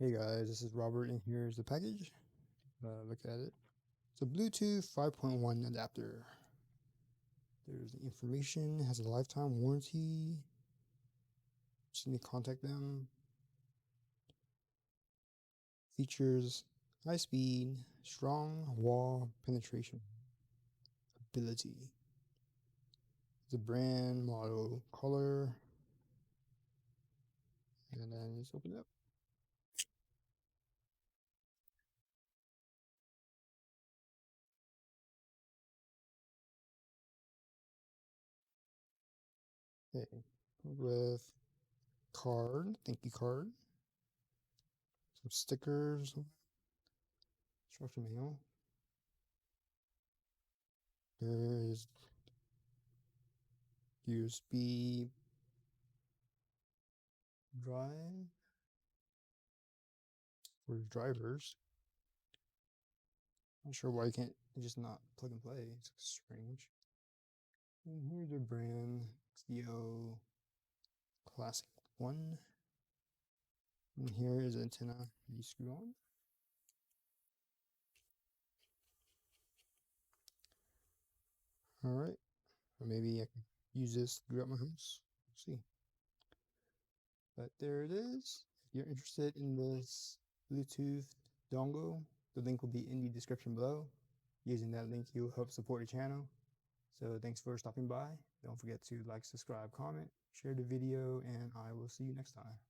Hey guys, this is Robert, and here's the package. Look at it. It's a Bluetooth 5.1 adapter. There's the information, has a lifetime warranty. Just need to contact them. Features high speed, strong wall penetration ability. The brand, model, color, and then just open it up. Okay, with card, thank you card, some stickers, instruction manual. There is USB drive for drivers. Not sure why you can't just not plug and play. It's strange. And here's the brand, XDO Classic 1. And here is the antenna you screw on. Alright, or maybe I can use this throughout my house. We'll see. But there it is. If you're interested in this Bluetooth dongle, the link will be in the description below. Using that link, you'll help support the channel. So thanks for stopping by. Don't forget to like, subscribe, comment, share the video, and I will see you next time.